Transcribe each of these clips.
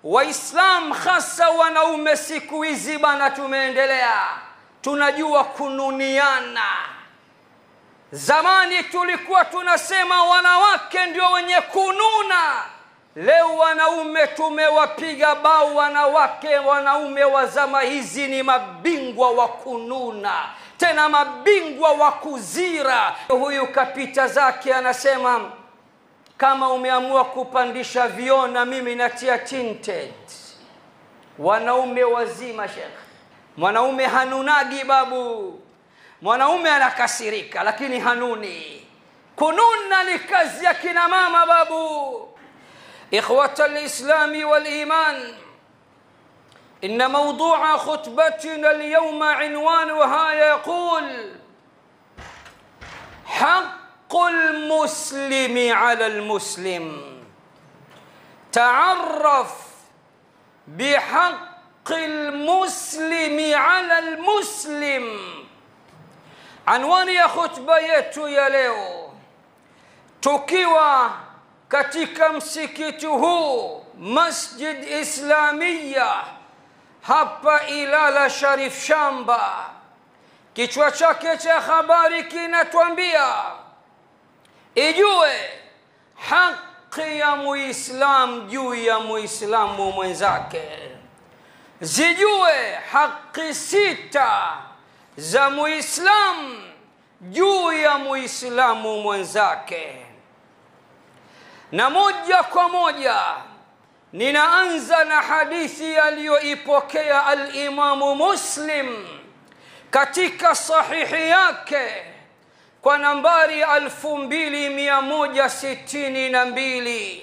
Waislam hasa wanaume siku hizi bana tumeendelea, tunajua kununiana. Zamani tulikuwa tunasema wanawake ndio wenye kununa. Leo wanaume tumewapiga bao wanawake. Wanaume wa zama hizi ni mabingwa wa kununa, tena mabingwa wa kuzira. Huyu kapita zake anasema, kama umeamua kupandisha viona mimi natia tinted. Wanaume wazima Sheikh. Mwanaume hanunagi babu. Mwanaume anakasirika lakini hanuni. Kununa ni kazi ya kina mama babu. إخوة الإسلام والإيمان، إن موضوع خطبتنا اليوم عنوانها يقول: حق المسلم على المسلم. تعرف بحق المسلم على المسلم. عنوان ya khutba yetu ya leo, tukiwa katika msikiti huu Masjid Islamia hapa Ilala Sharif Shamba. Kichwa chake cha habari kinatuambia ijue haki ya Muislam juu ya Muislamu mwenzake. Zijue haki sita za Muislam juu ya Muislamu mwenzake. Na moja kwa moja ninaanza na hadithi aliyoipokea al-Imamu Muslim katika sahihi yake kwa nambari 2162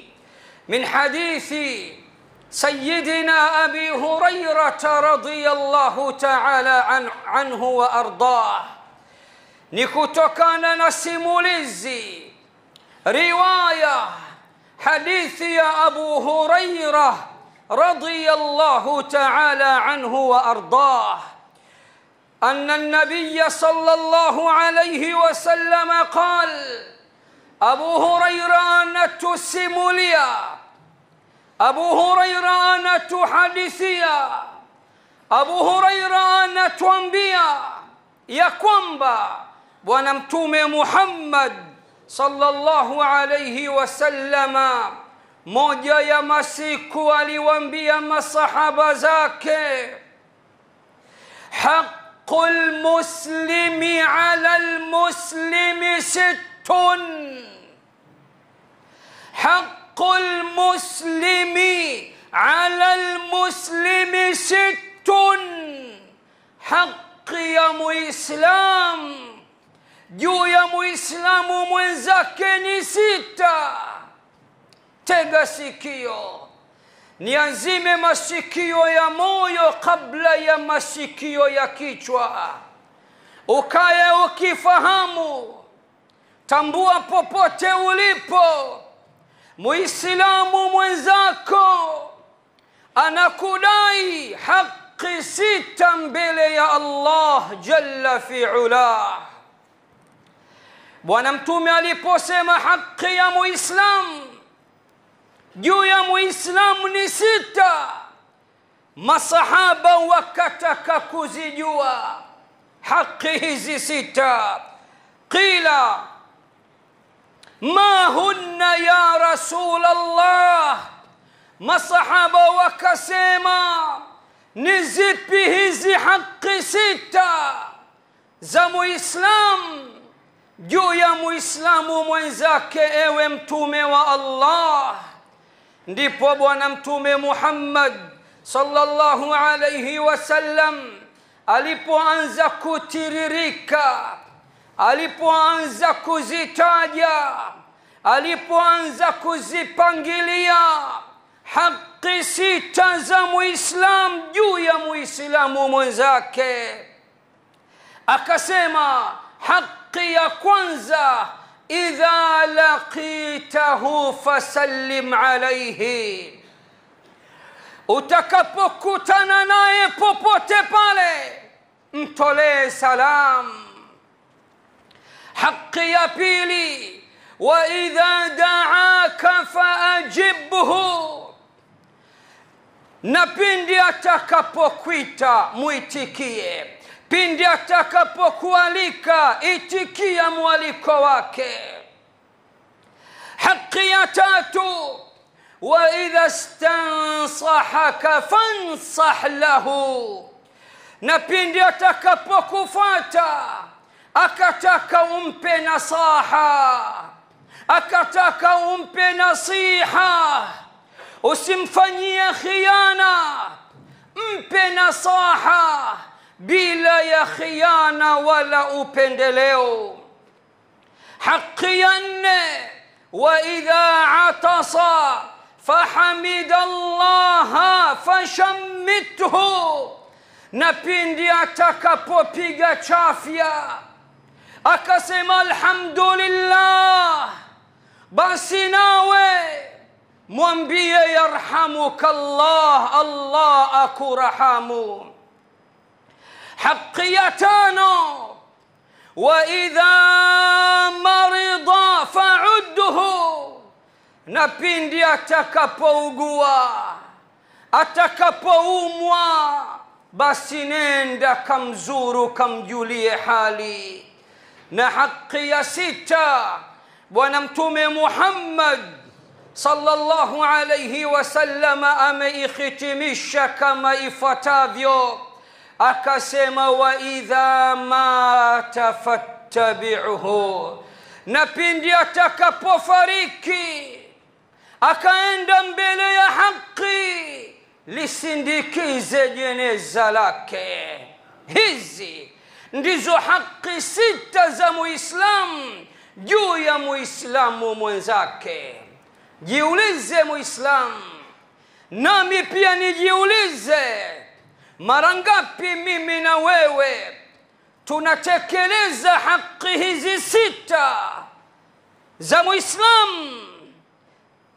min hadithi Sayyidina Abi Hurairah radhiyallahu ta'ala anhu wa ardah. Ni kutokana na simulizi riwaya hadithi ya Abu Hurairah radhiyallahu ta'ala anhu wa ardah, anna an-nabiy sallallahu alayhi wa sallam qala. Abu Hurairah anatusimulia, Abu Hurairah anatuhadithia, Abu Hurairah anatuambia ya kwamba Bwana Mtume Muhammad sallallahu alayhi wasallama moja ya masiku aliwaambia masahaba zake, haqqul muslimi ala almuslimi sittun. Haqqul muslimi ala almuslimi sittun. Haki ya Muislam juu ya Muislamu mwenzake ni sita. Tega sikio, nianzime masikio ya moyo kabla ya masikio ya kichwa. Ukaye ukifahamu, tambua popote ulipo, Muislamu mwenzako anakudai haki sita mbele ya Allah jalla fi'ala. Bwana Mtume aliposema haki ya Muislam juu ya Muislamu ni sita, masahaba wakataka kuzijua haki hizi sita. Qila ma hunna ya Rasul Allah. Masahaba wakasema, ni zipi hizi haki sita za Muislam juu ya Muislamu mwenzake, ewe Mtume wa Allah? Ndipo Bwana Mtume Muhammad sallallahu alayhi wasallam alipoanza kutiririka, alipoanza kuzitaja, alipoanza kuzipangilia haki sita za Muislam juu ya Muislamu mwenzake, akasema haki ya kwanza, idha laqitahu fasallim alayhi. Utakapokutana naye popote pale, mtolee salam. Haki ya pili, wa idha da'aka faajibhu. na pindi atakapokuita muitikie, pindi atakapokualika itikia mwaliko wake. Haki ya tatu, wa idha stansahaka fansah lahu, na pindi atakapokufuata akataka umpe nasaha, akataka umpe nasiha, usimfanyie khiana, mpe nasaha bila ya khiana wala upendeleo. Haki ya nne, wa idha atasa fahamida Allaha fashammithu, na pindi atakapopiga chafya akasema alhamdulillah, basi nawe mwambie yarhamukallah, Allah akurahamu. Haki ya tano, wa idha marida fa'udhu, na pindi atakapougua, atakapoumwa, basi nenda kamzuru, kamjulie hali. Na haki ya sita, Bwana Mtume Muhammad sallallahu alayhi wasallam ameikhitimisha kama ifuatavyo, akasema wa idha mata fattabi'uhu, na pindi atakapofariki akaenda mbele ya haki, lisindikize jeneza lake. Hizi ndizo haki sita za Muislamu juu ya Muislamu mwenzake. Jiulize Muislamu, nami pia nijiulize, mara ngapi mimi na wewe tunatekeleza haki hizi sita za Muislamu?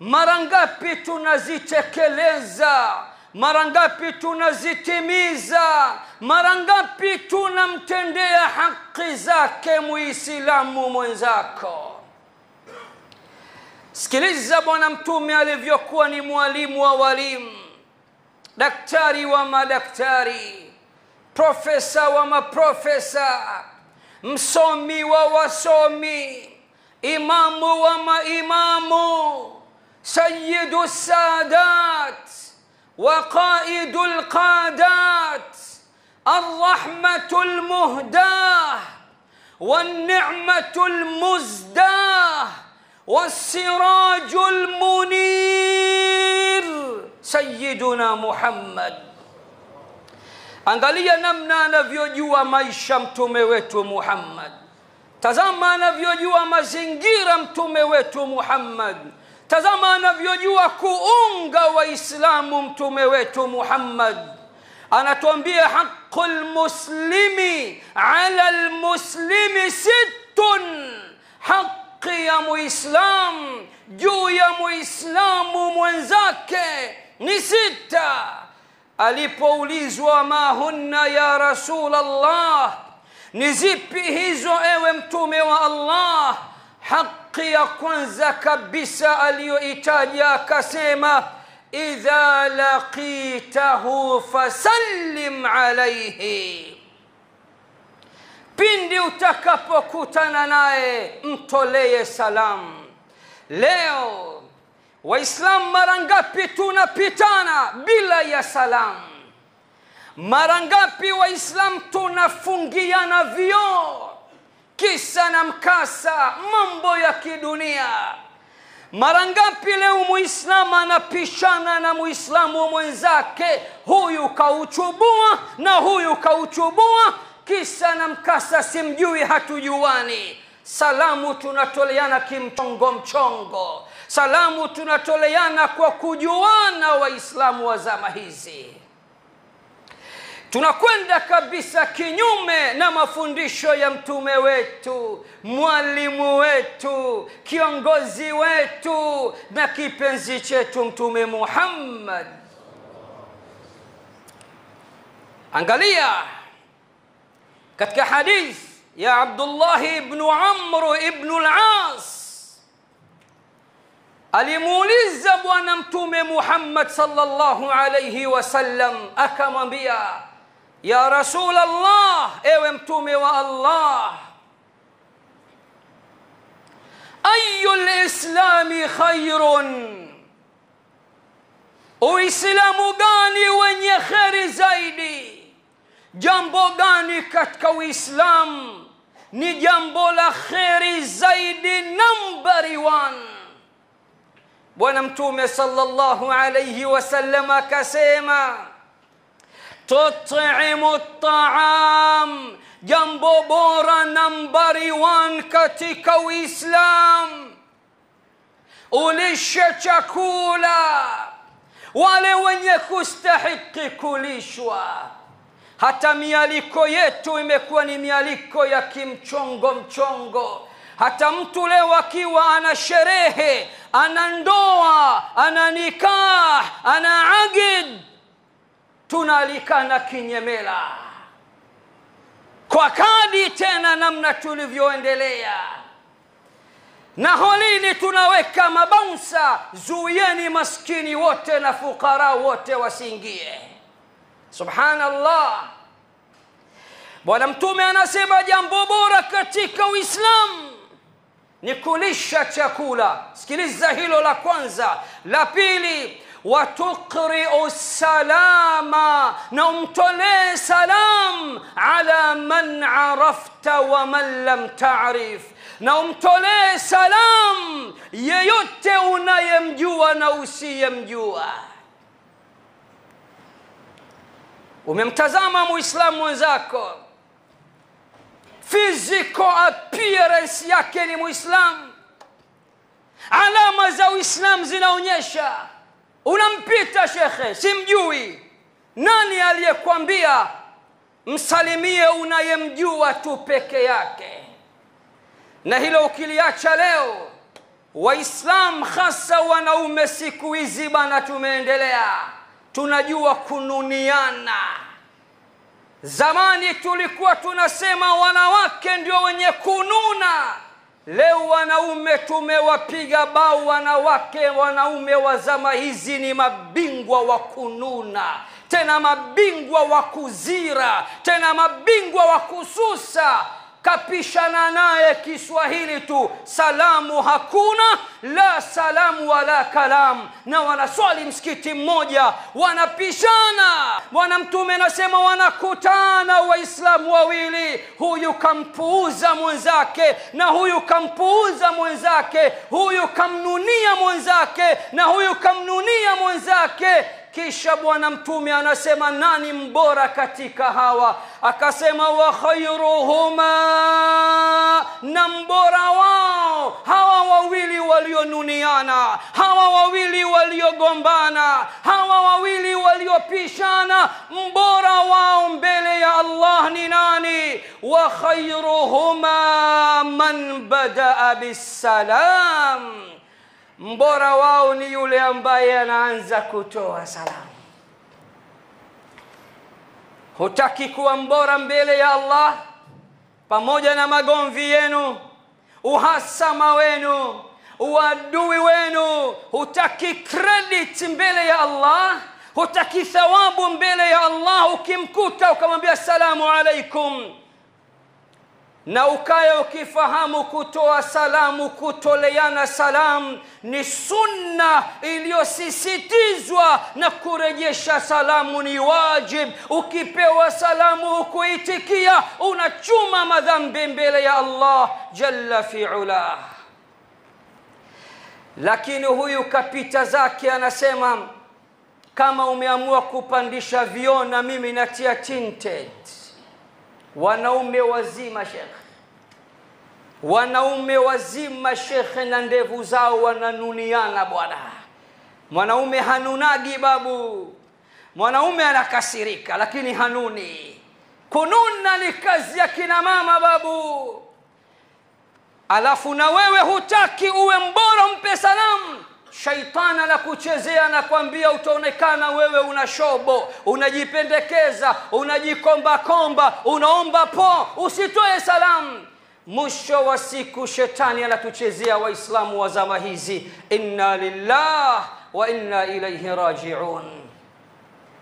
Mara ngapi tunazitekeleza? Mara ngapi tunazitimiza? Mara ngapi tunamtendea haki zake Muislamu mwenzako? Sikiliza Bwana Mtume alivyokuwa ni mwalimu wa walimu, daktari wa madaktari, profesa wa maprofesa, msomi wa wasomi, imamu wa maimamu, sayyidu sadat wa qaidul qadat, arrahmatul muhdah والنعمة المزداه والسراج المنير سيدنا محمد. Angalia namna anavyojua maisha mtume wetu Muhammad. Tazama anavyojua mazingira mtume wetu Muhammad. Tazama anavyojua kuunga waislamu mtume wetu Muhammad. Anatuambia haqqul muslimi ala almuslimi sittun, haki ya muislam juu ya muislamu mwenzake ni sita. Alipoulizwa ma hunna ya Rasulullah, ni zipi hizo ewe mtume wa Allah? Haki ya kwanza kabisa aliyoitaja akasema idha laqitahu fasallim alayhi, pindi utakapokutana naye mtolee salamu. Leo waislamu mara ngapi tunapitana bila ya salamu? Mara ngapi waislamu tunafungiana vioo kisa na mkasa mambo ya kidunia? Mara ngapi leo muislamu anapishana na muislamu mwenzake, huyu kauchubua na huyu kauchubua, kisa na mkasa simjui hatujuani. Salamu tunatoleana kimchongo mchongo, salamu tunatoleana kwa kujuana. Waislamu wa zama hizi tunakwenda kabisa kinyume na mafundisho ya mtume wetu, mwalimu wetu, kiongozi wetu na kipenzi chetu mtume Muhammad. Angalia katika hadith ya Abdullah ibn Amr ibn al-As, alimuuliza bwana mtume Muhammad sallallahu alayhi wasallam, akamwambia ya Rasul Allah, ewe mtume wa Allah, ayul islami khairun, uislamu gani wenye kheri zaidi? Jambo gani katika uislamu ni jambo la kheri zaidi? Nambari 1. bwana mtume sallallahu alayhi wasallam akasema tut'imu at-ta'am, jambo bora nambari 1 katika uislamu, ulishe chakula wale wenye kustahiki kulishwa. Hata mialiko yetu imekuwa ni mialiko ya kimchongo mchongo. Hata mtu leo akiwa ana sherehe, ana ndoa, ana nikah, ana agid, tunalikana kinyemela kwa kadi. Tena namna tulivyoendelea na holini tunaweka mabounsa, zuieni maskini wote na fukara wote wasiingie. Subhanallah. bwana mtume anasema jambo bora katika Uislamu ni kulisha chakula. Sikiliza hilo la kwanza. La pili, watuqri'u salama, na umtolee salam ala man arafta wa man lam ta'rif, na umtolee salam yeyote unayemjua na usiyemjua. Umemtazama muislamu mwenzako, physical appearance yake ni muislamu, alama za uislamu zinaonyesha, unampita shekhe, simjui. Nani aliyekwambia msalimie unayemjua tu peke yake? Na hilo ukiliacha leo, waislamu hasa wanaume siku hizi bana, tumeendelea, tunajua kununiana. Zamani tulikuwa tunasema wanawake ndio wenye kununa. Leo wanaume tumewapiga bao wanawake. Wanaume wa zama hizi ni mabingwa wa kununa, tena mabingwa wa kuzira, tena mabingwa wa kususa. Kapishana naye Kiswahili tu, salamu hakuna, la salamu wala kalam, na wanaswali msikiti mmoja, wanapishana. bwana mtume anasema wanakutana waislamu wawili, huyu kampuuza mwenzake na huyu kampuuza mwenzake, huyu kamnunia mwenzake na huyu kamnunia mwenzake. Kisha bwana mtume anasema nani mbora katika hawa? Akasema wa khairuhuma, na mbora wao hawa wawili walionuniana, hawa wawili waliogombana, hawa wawili waliopishana, mbora wao mbele ya Allah ni nani? Wa khairuhuma man badaa bisalam, mbora wao ni yule ambaye anaanza kutoa salamu. Hutaki kuwa mbora mbele ya Allah? Pamoja na magomvi yenu, uhasama wenu, uadui wenu, hutaki credit mbele ya Allah? Hutaki thawabu mbele ya Allah? Ukimkuta ukamwambia salamu alaikum, na ukaye ukifahamu kutoa salamu, kutoleana salamu ni sunna iliyosisitizwa, na kurejesha salamu ni wajib. Ukipewa salamu kuitikia, unachuma madhambi mbele ya Allah jalla fi'ala. Lakini huyu kapita zake anasema, kama umeamua kupandisha vioo na mimi natia tinted. Wanaume wazima shekhe, wanaume wazima shekhe, na ndevu zao wananuniana bwana. Mwanaume hanunagi babu, mwanaume anakasirika lakini hanuni. Kununa ni kazi ya kina mama babu. Alafu na wewe hutaki uwe mbora, mpe salamu. Shaitana la kuchezea na kwambia utaonekana wewe una shobo, unajipendekeza, unajikomba komba, unaomba po, usitoe salamu. mwisho wa siku shetani anatuchezea waislamu wa zama hizi. Inna lillah wa inna ilayhi raji'un.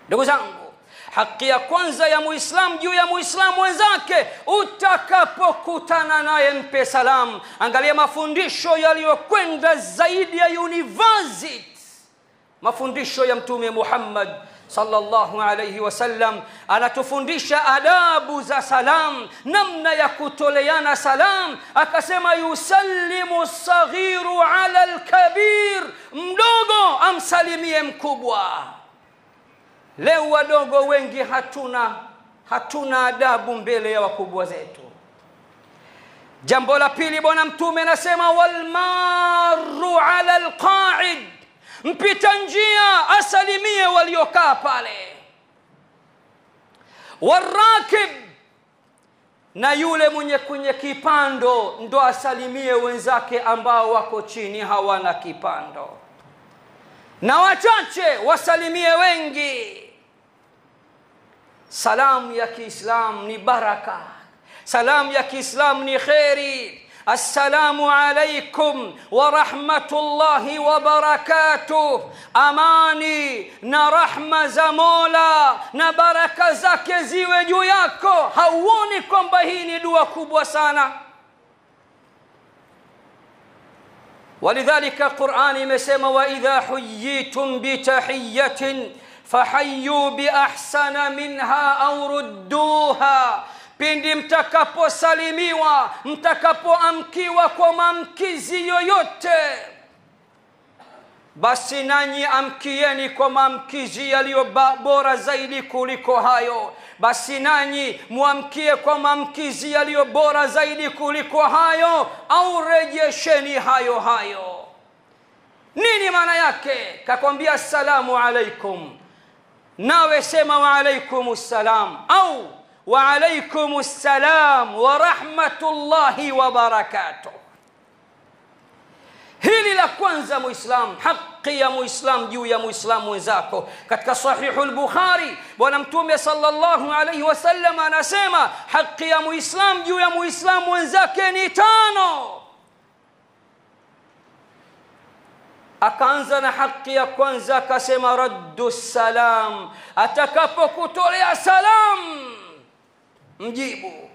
Ndugu zangu, haki ya kwanza ya muislamu juu ya muislamu wenzake, utakapokutana naye mpe salamu. Angalia mafundisho yaliyokwenda zaidi ya university, mafundisho ya Mtume Muhammad sallallahu alayhi wasallam. Anatufundisha adabu za salam, namna ya kutoleana salam. Akasema yusallimu saghiru ala alkabir, mdogo amsalimie mkubwa. Leo wadogo wengi hatuna adabu mbele ya wakubwa zetu. Jambo la pili, bwana Mtume anasema walmaru ala alqa'id, mpita njia asalimie waliokaa pale. Warakib, na yule mwenye kwenye kipando ndo asalimie wenzake ambao wako chini hawana kipando. Na wachache wasalimie wengi. Salamu ya Kiislamu ni baraka. Salamu ya Kiislamu ni khairi. Assalamu alaikum wa rahmatullahi wa barakatuh. Amani na rahma za Mola na baraka zake ziwe juu yako. Hauoni kwamba hii ni dua kubwa sana? ولذلك القرآن imesema وإذا حييتم بتحية فحيوا بأحسن منها أو ردوها. Pindi mtakaposalimiwa, mtakapoamkiwa kwa maamkizi yoyote, basi nanyi amkieni kwa maamkizi yaliyo bora zaidi kuliko hayo. Basi nanyi muamkie kwa maamkizi yaliyo bora zaidi kuliko hayo, au rejesheni hayo hayo. Nini maana yake? Kakwambia assalamu alaikum, nawe sema wa alaikumus salam, au wa alaikumus salam wa rahmatullahi wa barakatuh. Hili la kwanza muislam, haki ya muislam juu ya muislam wenzako. Katika sahihul Bukhari bwana Mtume sallallahu alayhi wasallam anasema haki ya muislam juu ya muislam wenzake ni 5. Akaanza na haki ya kwanza akasema raddu salam, atakapokutolea salam mjibu,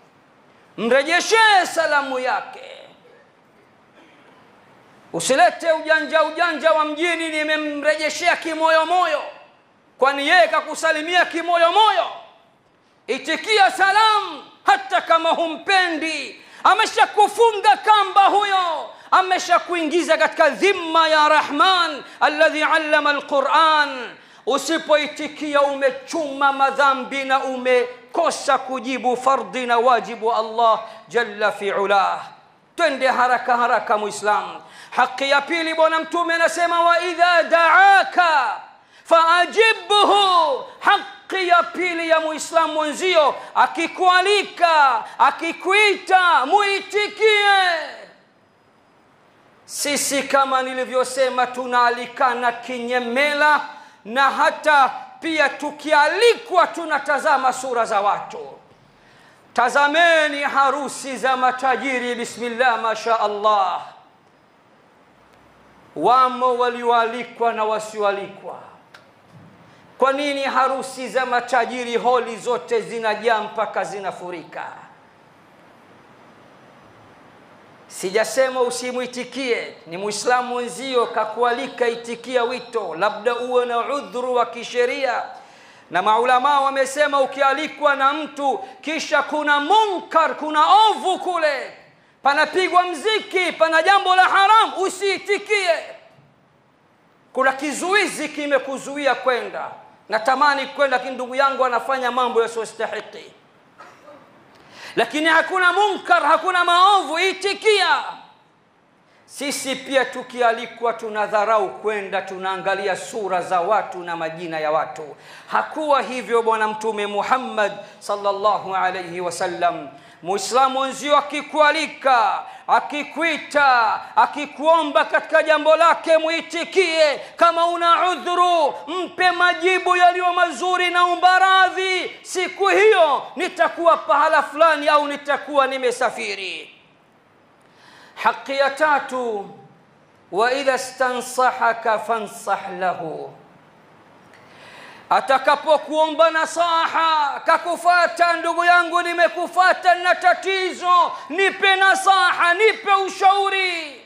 mrejeshee salamu yake. Usilete ujanja wa mjini, nimemrejeshea kimoyo moyo, kwani yeye kakusalimia kimoyo moyo. Itikia salamu hata kama humpendi. Ameshakufunga kamba huyo, ameshakuingiza katika dhimma ya Rahman alladhi allama alquran. Usipoitikia umechuma madhambi na umekosa kujibu fardhi na wajibu Allah jalla fi'ala. Twende haraka haraka muislam. Haki ya pili bwana Mtume anasema wa idha da'aka faajibhu. Haki ya pili ya muislamu mwenzio, akikualika, akikuita, muitikie. Sisi kama nilivyosema tunaalikana kinyemela, na hata pia tukialikwa tunatazama sura za watu. Tazameni harusi za matajiri, bismillah masha Allah. Wamo walioalikwa na wasioalikwa. Kwa nini harusi za matajiri holi zote zinajaa mpaka zinafurika? Sijasema usimuitikie, ni muislamu wenzio kakualika, itikia wito, labda uwe na udhuru wa kisheria. Na maulama wamesema ukialikwa na mtu kisha kuna munkar, kuna ovu kule, panapigwa mziki, pana jambo la haram, usiitikie. Kuna kizuizi kimekuzuia kwenda. Natamani kwenda, lakini ndugu yangu anafanya mambo yasiyostahili. Lakini hakuna munkar, hakuna maovu, itikia. Sisi pia tukialikwa tunadharau kwenda, tunaangalia sura za watu na majina ya watu. Hakuwa hivyo bwana Mtume Muhammad sallallahu alayhi wasallam. Muislamu wenzio akikualika, akikuita, akikuomba katika jambo lake, muitikie. Kama una udhuru, mpe majibu yaliyo mazuri na umbaradhi, siku hiyo nitakuwa pahala fulani au nitakuwa nimesafiri. haki ya tatu, wa idha stansahaka fansah lahu, atakapokuomba nasaha, kakufuata, ndugu yangu nimekufuata na tatizo, nipe nasaha, nipe ushauri.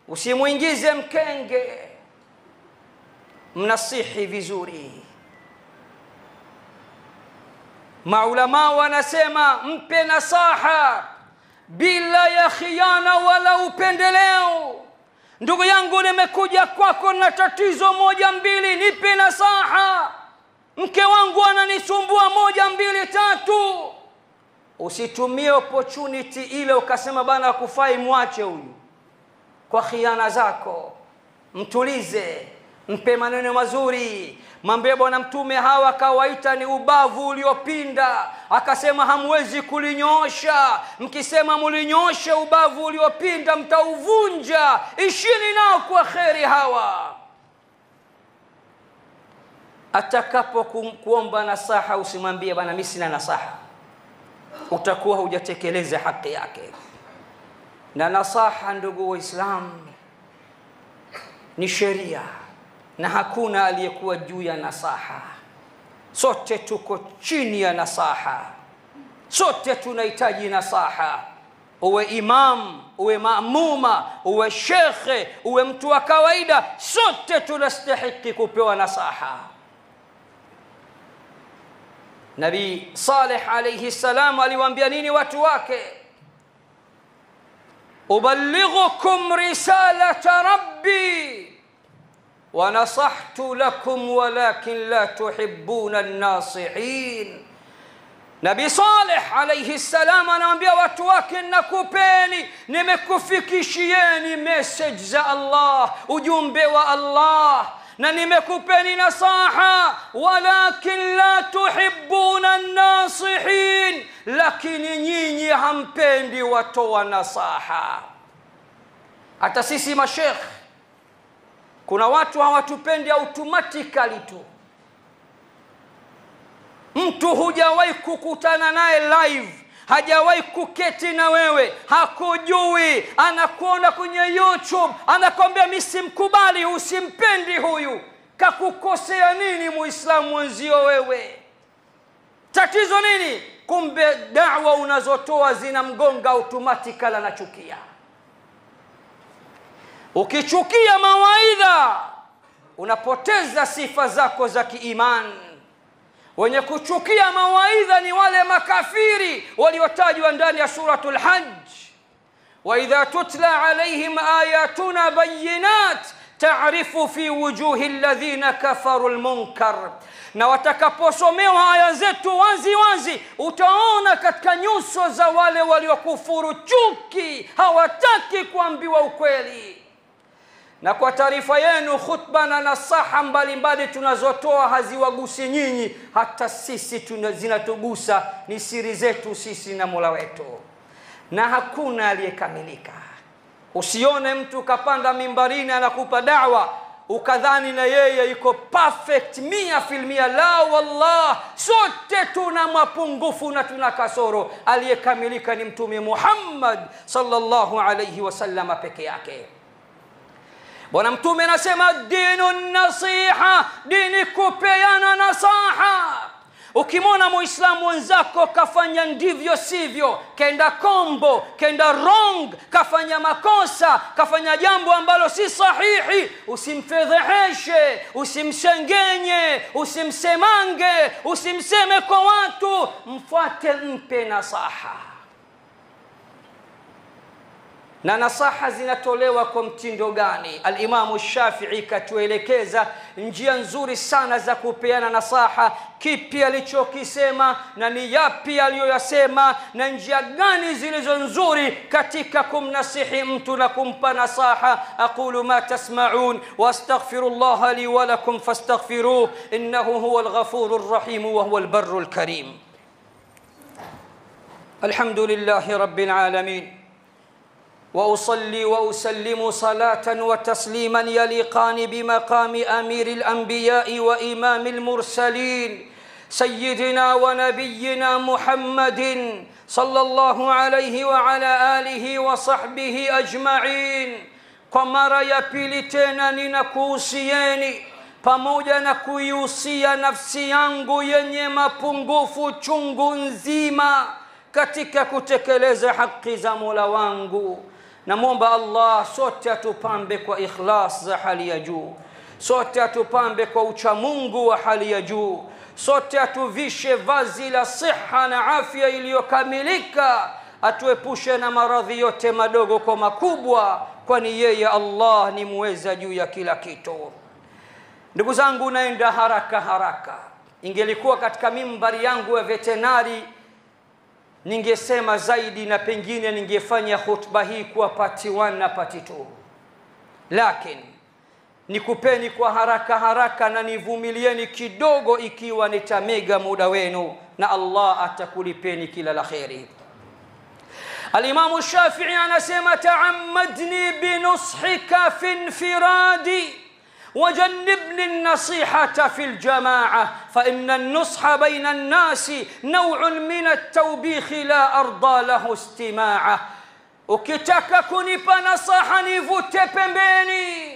Usimuingize mkenge, mnasihi vizuri. Maulama wanasema mpe nasaha bila ya khiana wala upendeleo. Ndugu yangu nimekuja kwako na tatizo moja mbili, nipe nasaha. Mke wangu ananisumbua moja mbili tatu. Usitumie opportunity ile ukasema bana kufai, mwache huyu kwa khiana zako. Mtulize, mpe maneno mazuri. Mwambie bwana Mtume hawa kawaita ni ubavu uliopinda, akasema hamwezi kulinyoosha. Mkisema mulinyoshe ubavu uliopinda mtauvunja. Ishini nao kwa kheri hawa. Atakapo kuomba nasaha usimwambie bwana mimi sina nasaha, utakuwa hujatekeleza haki yake. Na nasaha, ndugu Waislamu, ni sheria na hakuna aliyekuwa juu ya nasaha. Sote tuko chini ya nasaha, sote tunahitaji nasaha. Uwe imam, uwe maamuma, uwe shekhe, uwe mtu wa kawaida, sote tunastahili kupewa nasaha. Nabii Saleh alayhi salam aliwaambia nini watu wake? uballighukum risalata rabbi wa nasahtu lakum walakin la tuhibbuna an-nasihin. Nabii Saleh alayhi salam anawaambia watu wake, nakupeni, nimekufikishieni message za Allah, ujumbe wa Allah, na nimekupeni nasaha, walakin la tuhibbuna an-nasihin, lakini nyinyi hampendi watoa nasaha. Hata sisi mashekh kuna watu hawatupendi automatically tu. Mtu hujawahi kukutana naye live, hajawahi kuketi na wewe, hakujui, anakuona kwenye YouTube, anakwambia mimi simkubali, usimpendi huyu. Kakukosea nini Muislamu wenzio wewe? Tatizo nini? Kumbe da'wa unazotoa zinamgonga automatically, anachukia. Ukichukia mawaidha unapoteza sifa zako za kiimani. Wenye kuchukia mawaidha ni wale makafiri waliotajwa ndani ya suratul Hajj. Wa idha tutla alayhim ayatuna bayyinat ta'rifu fi wujuhi alladhina kafaru almunkar, na watakaposomewa aya zetu wazi wazi utaona katika nyuso za wale waliokufuru chuki, hawataki kuambiwa ukweli. Na kwa taarifa yenu, khutba na nasaha mbalimbali tunazotoa haziwagusi nyinyi, hata sisi zinatugusa. Ni siri zetu sisi na Mola wetu, na hakuna aliyekamilika. Usione mtu kapanda mimbarini anakupa da'wa ukadhani na yeye yuko perfect 100%. La wallah, sote tuna mapungufu na tuna kasoro. Aliyekamilika ni Mtume Muhammad sallallahu alayhi wasallam peke yake. Bwana Mtume anasema dinu nasiha, dini kupeana nasaha. Ukimwona Muislamu wenzako kafanya ndivyo sivyo, kenda kombo, kenda wrong, kafanya makosa, kafanya jambo ambalo si sahihi, usimfedheheshe, usimshengenye, usimsemange, usimseme kwa watu, mfuate, mpe nasaha. Na nasaha zinatolewa kwa mtindo gani? Al-Imam Shafi'i katuelekeza njia nzuri sana za kupeana nasaha, kipi alichokisema na ni yapi aliyoyasema, na njia gani zilizo nzuri katika kumnasihi mtu na kumpa nasaha. Aqulu ma tasma'un wa astaghfirullah li wa lakum fastaghfiruhu innahu huwal ghafurur rahim wa huwal barrul karim. Alhamdulillahi rabbil alamin, وأصلي وأسلم صلاة وتسليما يليقان بمقام أمير الأنبياء وإمام المرسلين سيدنا ونبينا محمد صلى الله عليه وعلى آله وصحبه أجمعين. Kwa mara ya pili tena ninakuhusieni pamoja na kuihusia nafsi yangu yenye mapungufu chungu nzima katika kutekeleza haki za Mola wangu. Namuomba Allah sote atupambe kwa ikhlas za hali ya juu, sote atupambe kwa uchamungu wa hali ya juu, sote atuvishe vazi la siha na afya iliyokamilika, atuepushe na maradhi yote madogo kwa makubwa, kwani yeye Allah ni muweza juu ya kila kitu. Ndugu zangu, naenda haraka haraka. Ingelikuwa katika mimbari yangu ya veterinary ningesema zaidi na pengine ningefanya khutba hii kwa part 1 na part 2, lakini nikupeni kwa haraka haraka na nivumilieni kidogo ikiwa nitamega muda wenu, na Allah atakulipeni kila la kheri. Al-Imam Shafi'i anasema ta'ammadni binushika fi infiradi وجنبني النصيحة في الجماعة فإن النصح بين الناس نوع من التوبيخ لا أرضى له استماعه. Ukitaka kunipa nasaha nivute pembeni,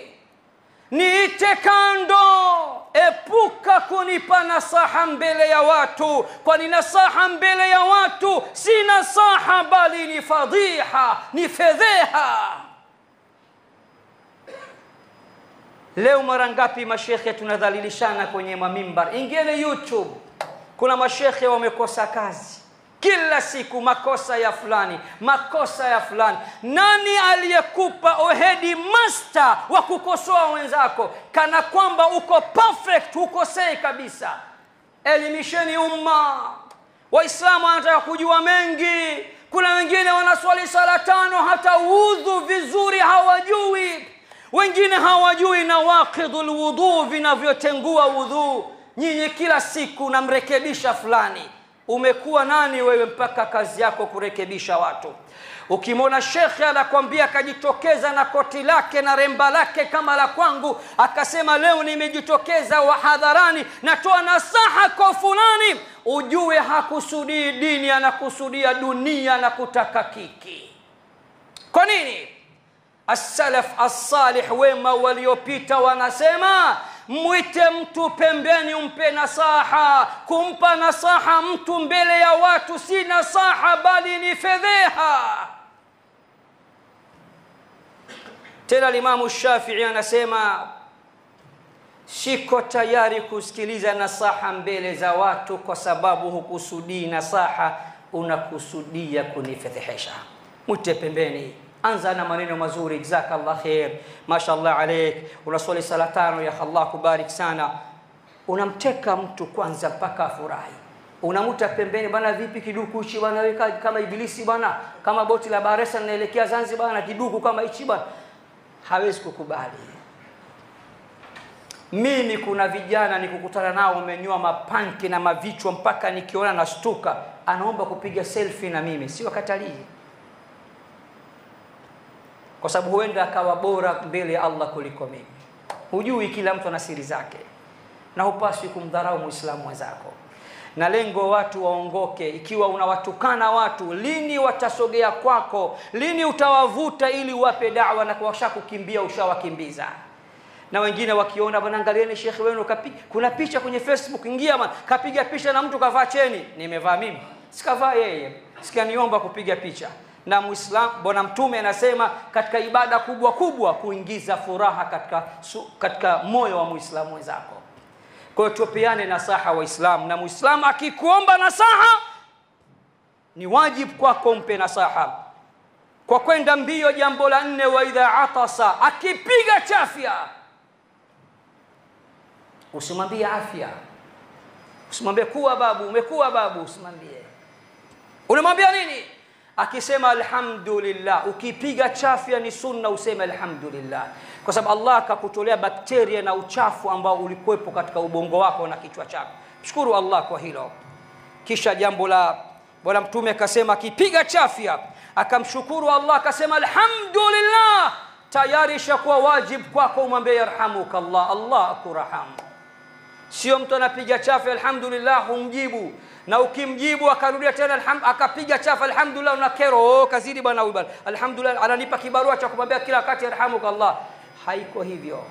niite kando, epuka kunipa nasaha mbele ya watu, kwani nasaha mbele ya watu si nasaha bali ni fadhiha, ni fedheha. Leo mara ngapi mashekhe tunadhalilishana kwenye mamimbar? Ingieni YouTube, kuna mashekhe wamekosa kazi kila siku, makosa ya fulani, makosa ya fulani. Nani aliyekupa ohedi master wa kukosoa wenzako kana kwamba uko perfect, ukosei kabisa? Elimisheni umma. Waislamu wanataka kujua mengi. Kuna wengine wanaswali sala 5 hata udhu vizuri hawajui, wengine hawajui nawaqidul wudu, vinavyotengua wudhu. Nyinyi kila siku namrekebisha fulani. Umekuwa nani wewe mpaka kazi yako kurekebisha watu? Ukimwona shekhe anakwambia kajitokeza na koti lake na remba lake kama la kwangu, akasema leo nimejitokeza wa hadharani natoa nasaha kwa fulani, ujue hakusudii dini, anakusudia dunia na kutaka kiki. Kwa nini? As-salaf as-salih, wema waliopita, wanasema mwite mtu pembeni umpe nasaha. Kumpa nasaha mtu mbele ya watu si nasaha bali ni fedheha. Tena Imam Shafi'i anasema siko tayari kusikiliza nasaha mbele za watu kwa sababu hukusudii nasaha, unakusudia kunifedhehesha. Mwite pembeni, anza na maneno mazuri, jazakallah khair, mashallah alaik, unaswali sala 5, ya Allah kubarik sana. Unamteka mtu kwanza mpaka afurahi, unamuta pembeni, bana vipi kiduku hichi bana, weka kama ibilisi bana, kama boti la Baresa linaelekea Zanzibar bana, kiduku kama hichi bana. Hawezi kukubali. Mimi kuna vijana nikukutana nao wamenyoa mapanki na mavichwa mpaka nikiona nashtuka, anaomba kupiga selfie na mimi, si wakatalii, kwa sababu huenda akawa bora mbele ya Allah kuliko mimi. Hujui kila mtu ana siri zake, na hupaswi kumdharau muislamu mwenzako. Na lengo watu waongoke. Ikiwa unawatukana watu, lini watasogea kwako? Lini utawavuta ili wape da'wa? Na kuwasha kukimbia ushawakimbiza. Na wengine wakiona bwana, angalieni shekhi wenu kuna picha kwenye Facebook, ingia bwana, kapiga picha na mtu kavaa cheni. Nimevaa mimi? Sikavaa yeye. Sikaniomba kupiga picha. Na Muislamu, bwana Mtume anasema katika ibada kubwa kubwa kuingiza furaha katika moyo wa Muislamu wenzako. Kwa hiyo tupeane nasaha Waislamu, na Muislamu akikuomba nasaha ni wajibu kwako umpe nasaha. Kwa kwenda mbio, jambo la 4, wa idha atasa, akipiga chafya usimwambie afya, usimwambie kuwa babu, umekuwa babu, usimwambie. Unamwambia nini? Akisema alhamdulillah. Ukipiga chafya ni sunna useme alhamdulillah, kwa sababu Allah akakutolea bakteria na uchafu ambao ulikuwepo katika ubongo wako na kichwa chako. Shukuru Allah kwa hilo. Kisha jambo la bwana Mtume akasema akipiga chafya akamshukuru Allah akasema alhamdulillah, tayari shakuwa wajib kwako umwambie yarhamukallah, Allah akurahamu. Sio mtu anapiga chafu alhamdulillah humjibu, na ukimjibu akarudia tena akapiga chafu alhamdulillah una kero, kazidi bwana huyu bwana, alhamdulillah ananipa kibarua cha kumwambia kila wakati yarhamukallah. Haiko hivyo.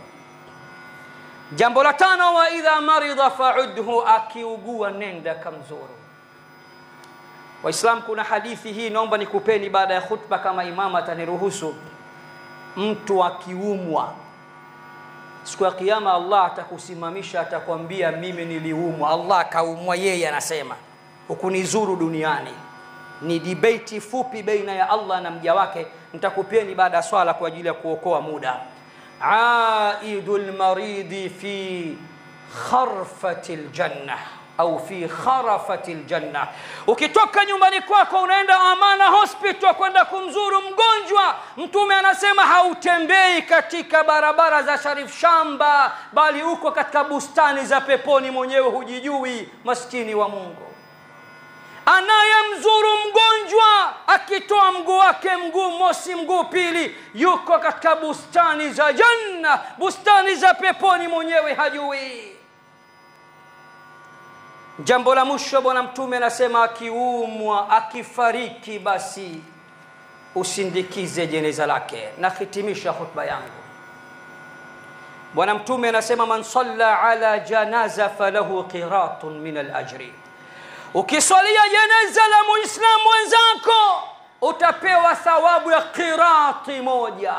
Jambo la 5, wa idha marida fa'udhu, akiugua nenda kamzuru. Waislamu, kuna hadithi hii naomba nikupeni baada ya khutba kama imama ataniruhusu. Mtu akiumwa siku ya kiyama Allah atakusimamisha, atakwambia mimi niliumwa. Allah kaumwa yeye, anasema ukunizuru duniani. Ni debate fupi baina ya Allah na mja wake, nitakupieni baada ya swala kwa ajili ya kuokoa muda. Aidul maridi fi kharfatil janna au fi kharafatil janna. Ukitoka nyumbani kwako unaenda Amana Hospital kwenda kumzuru mgonjwa, Mtume anasema hautembei katika barabara za Sharif Shamba, bali uko katika bustani za peponi, mwenyewe hujijui, maskini wa Mungu. Anayemzuru mgonjwa akitoa mguu wake, mguu mosi mguu pili, yuko katika bustani za janna, bustani za peponi, mwenyewe hajui. Jambo la mwisho, bwana Mtume anasema akiumwa, akifariki, basi usindikize jeneza lake. Na hitimisha khutba yangu, bwana Mtume anasema man salla ala janaza falahu qiratun min al-ajri. Ukiswalia jeneza la muislamu wenzako utapewa thawabu ya qirati moja.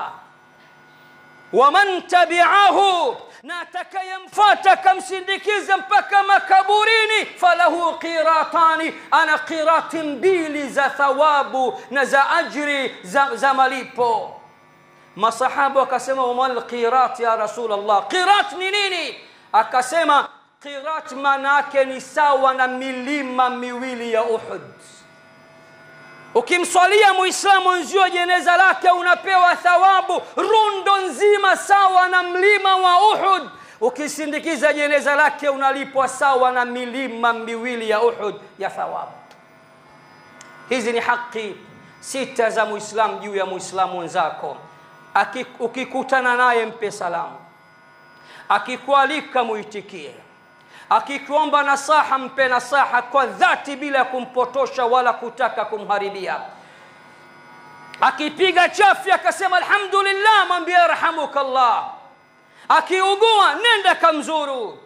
Wa man tabi'ahu, na atakayemfuata kamsindikiza mpaka makaburini, falahu qiratani, ana qirati 2 za thawabu na za ajri za malipo. Masahaba wakasema wa mal qirat ya Rasulullah, qirat ni nini? Akasema qirat manake ni sawa na milima 2 ya Uhud. Ukimswalia muislamu nzio jeneza lake unapewa thawabu rundo nzima sawa na mlima wa Uhud. Ukisindikiza jeneza lake unalipwa sawa na milima 2 ya Uhud ya thawabu. Hizi ni haki 6 za muislamu juu ya muislamu wenzako. Ukikutana naye mpe salamu, akikualika muitikie, akikuomba nasaha mpe nasaha kwa dhati bila kumpotosha wala kutaka kumharibia. Akipiga chafi akasema alhamdulillah, mwambie yarhamukallah. Akiugua nenda kamzuru.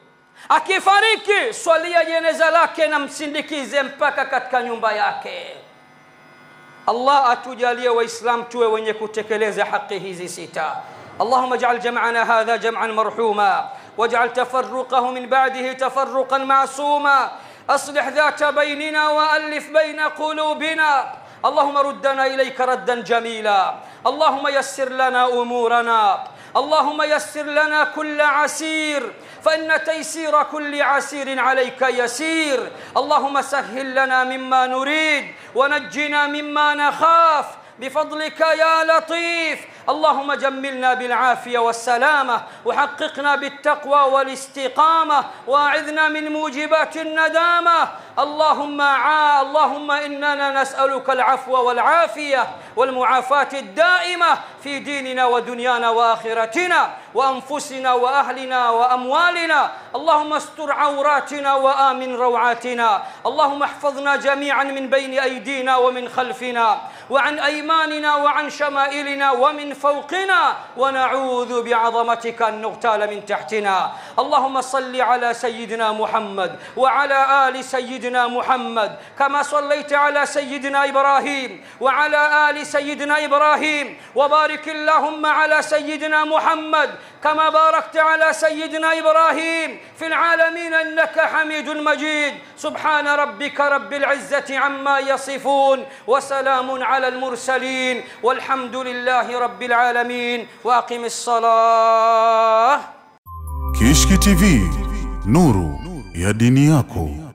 Akifariki swalia jeneza lake na msindikize mpaka katika nyumba yake. Allah atujalie waislam tuwe wenye kutekeleza haki hizi 6. اللهم اجعل جمعنا هذا جمعا مرحوما، واجعل تفرقه من بعده تفرقا معصوما، أصلح ذات بيننا وألف بين قلوبنا. اللهم ردنا إليك ردا جميلا، اللهم يسر لنا أمورنا، اللهم يسر لنا كل عسير، فإن تيسير كل عسير عليك يسير. اللهم سهل لنا مما نريد ونجنا مما نخاف بفضلك يا لطيف. اللهم جملنا بالعافية والسلامة، وحققنا بالتقوى والاستقامة، وأعذنا من موجبات الندامة. اللهم إننا نسألك العفو والعافية والمعافاة الدائمة في ديننا ودنيانا وآخرتنا وأنفسنا وأهلنا وأموالنا. اللهم استر عوراتنا وآمن روعاتنا. اللهم احفظنا جميعا من بين أيدينا ومن خلفنا وعن أيماننا وعن شمائلنا ومن فوقنا، ونعوذ بعظمتك أن نغتال من تحتنا. اللهم صل على سيدنا محمد وعلى آل سيدنا محمد كما صليت على سيدنا إبراهيم وعلى آل سيدنا إبراهيم، وبارك اللهم على سيدنا محمد كما باركت على سيدنا إبراهيم في العالمين إنك حميد مجيد. سبحان ربك رب العزة عما يصفون، وسلام على المرسلين، والحمد لله رب العالمين. وأقم الصلاة. Kishki TV, nuru ya dini yako.